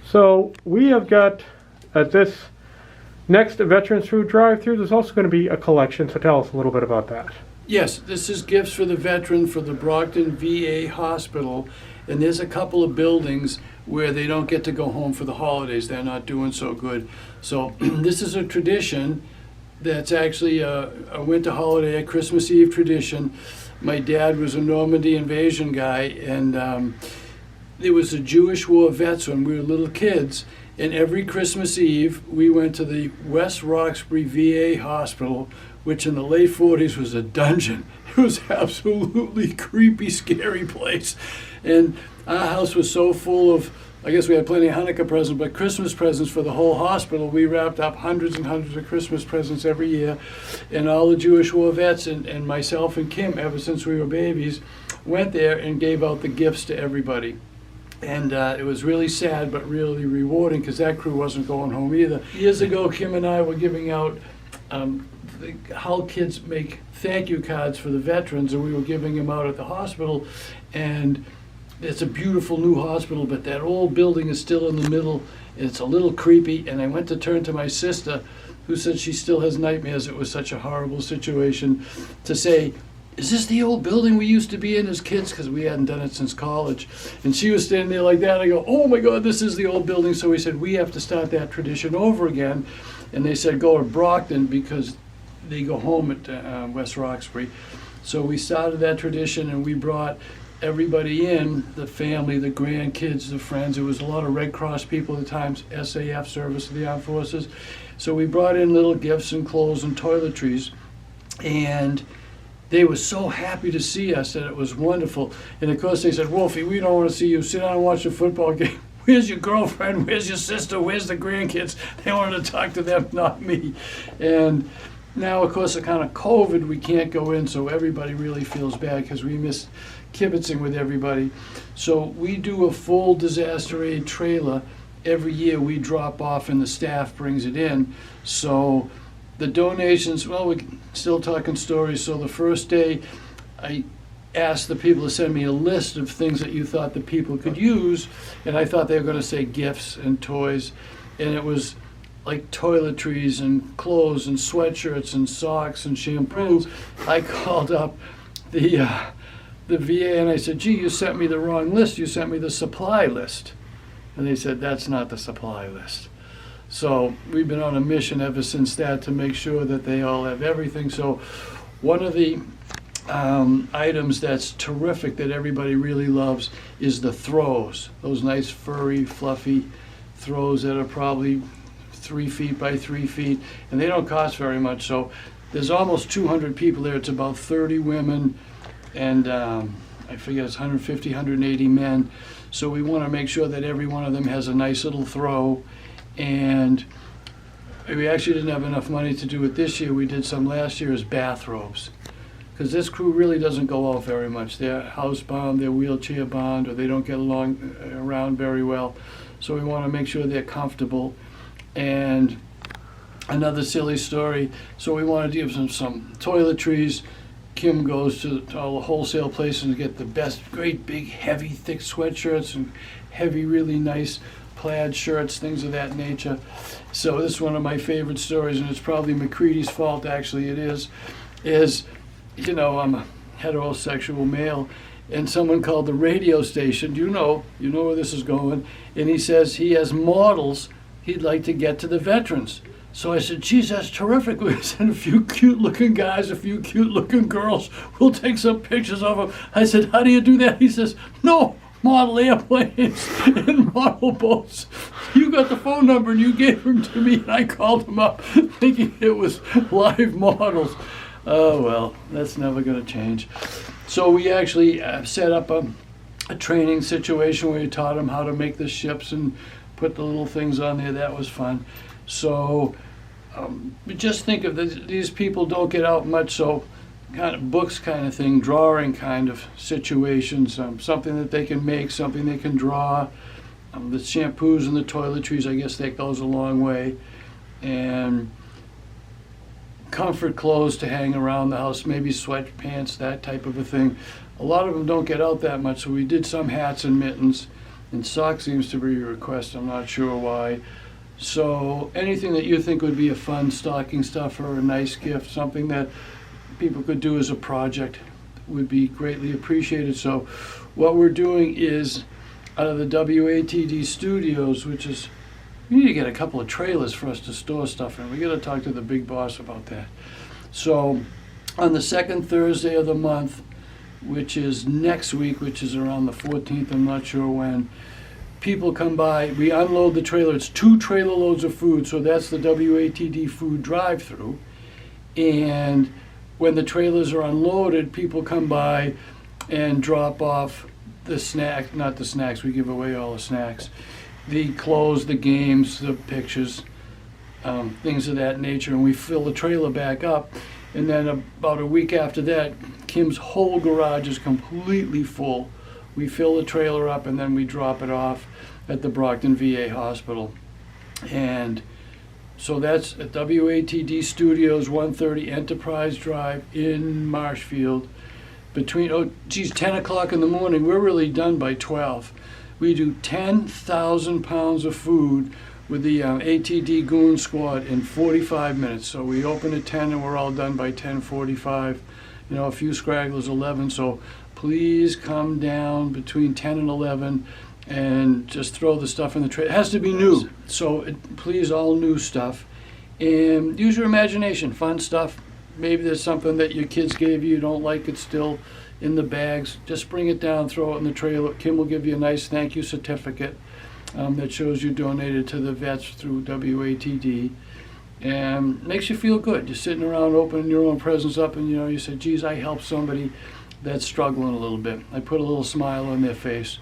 So we have got at this next Veterans Food Drive-Thru, there's also going to be a collection. So tell us a little bit about that. Yes, this is gifts for the veteran for the Brockton VA Hospital. And there's a couple of buildings where they don't get to go home for the holidays. They're not doing so good. So this is a tradition that's actually a winter holiday, a Christmas Eve tradition. My dad was a Normandy invasion guy, and there was a Jewish war vets when we were little kids. And every Christmas Eve, we went to the West Roxbury VA Hospital, which in the late 40s was a dungeon. It was absolutely creepy, scary place. And our house was so full of, I guess we had plenty of Hanukkah presents, but Christmas presents for the whole hospital. We wrapped up hundreds and hundreds of Christmas presents every year. And all the Jewish war vets and myself and Kim, ever since we were babies, went there and gave out the gifts to everybody. And it was really sad, but really rewarding, because that crew wasn't going home either. Years ago, Kim and I were giving out how kids make thank you cards for the veterans, and we were giving them out at the hospital. And it's a beautiful new hospital, but that old building is still in the middle. It's a little creepy, and I went to turn to my sister, who said she still has nightmares. It was such a horrible situation, to say, is this the old building we used to be in as kids? Because we hadn't done it since college. And she was standing there like that. I go, oh my God, this is the old building. So we said, we have to start that tradition over again. And they said, go to Brockton, because they go home at West Roxbury. So we started that tradition, and we brought everybody in, the family, the grandkids, the friends. There was a lot of Red Cross people at the time, SAF, Service of the Armed Forces. So we brought in little gifts and clothes and toiletries. And they were so happy to see us that it was wonderful. And of course they said, Wolfie, we don't want to see you. Sit down and watch a football game. Where's your girlfriend? Where's your sister? Where's the grandkids? They wanted to talk to them, not me. And now, of course, kind of COVID, we can't go in, so everybody really feels bad because we miss kibitzing with everybody. So we do a full disaster aid trailer every year. We drop off and the staff brings it in. So the donations, well, we're still talking stories. So the first day, I asked the people to send me a list of things that you thought the people could use, and I thought they were going to say gifts and toys, and it was like toiletries and clothes and sweatshirts and socks and shampoo. I called up the VA and I said, gee, you sent me the wrong list. You sent me the supply list. And they said, that's not the supply list. So we've been on a mission ever since that to make sure that they all have everything. So one of the items that's terrific that everybody really loves is the throws. Those nice furry, fluffy throws that are probably 3 feet by 3 feet, and they don't cost very much. So there's almost 200 people there. It's about 30 women, and I forget it's 150, 180 men. So we want to make sure that every one of them has a nice little throw. And we actually didn't have enough money to do it this year. We did some last year as bathrobes, because this crew really doesn't go out very much. They're housebound, they're wheelchair bound, or they don't get along around very well. So we want to make sure they're comfortable. And another silly story, so we want to give them some toiletries. Kim goes to all the wholesale places and get the best, great big heavy thick sweatshirts and heavy really nice plaid shirts, things of that nature. So this is one of my favorite stories, and it's probably McCready's fault, actually it is, you know, I'm a heterosexual male, and someone called the radio station, you know where this is going, and he says he has models he'd like to get to the veterans. So I said, geez, that's terrific. We'll send a few cute-looking guys, a few cute-looking girls. We'll take some pictures of them. I said, how do you do that? He says, no, model airplanes and model boats. You got the phone number and you gave them to me, and I called them up thinking it was live models. Oh, well, that's never going to change. So we actually set up a training situation where we taught them how to make the ships and put the little things on there. That was fun. So just think of this, these people don't get out much, so kind of books kind of thing, drawing kind of situations, something that they can make, something they can draw. The shampoos and the toiletries, I guess that goes a long way. And comfort clothes to hang around the house, maybe sweatpants, that type of a thing. A lot of them don't get out that much, so we did some hats and mittens. And sock seems to be a request, I'm not sure why. So anything that you think would be a fun stocking stuffer, a nice gift, something that people could do as a project would be greatly appreciated. So what we're doing is, out of the WATD studios, which is, we need to get a couple of trailers for us to store stuff in. We got to talk to the big boss about that. So on the second Thursday of the month, which is next week, which is around the 14th, I'm not sure when, people come by, we unload the trailer. It's 2 trailer loads of food, so that's the WATD food drive-through. And when the trailers are unloaded, people come by and drop off the snack, not the snacks, we give away all the snacks, the clothes, the games, the pictures, things of that nature, and we fill the trailer back up. And then about a week after that, Kim's whole garage is completely full. We fill the trailer up and then we drop it off at the Brockton VA hospital. And so that's at WATD Studios, 130 Enterprise Drive in Marshfield. Between, 10 o'clock in the morning, we're really done by 12. We do 10,000 pounds of food with the ATD Goon Squad in 45 minutes. So we open at 10 and we're all done by 10:45. You know, a few scragglers 11. So please come down between 10 and 11 and just throw the stuff in the tray. It has to be new. So please, all new stuff. And use your imagination, fun stuff. Maybe there's something that your kids gave you don't like, it's still in the bags. Just bring it down, throw it in the trailer. Kim will give you a nice thank you certificate that shows you donated to the vets through WATD. And makes you feel good. You're sitting around opening your own presents up and you say, geez, I helped somebody that's struggling a little bit. I put a little smile on their face.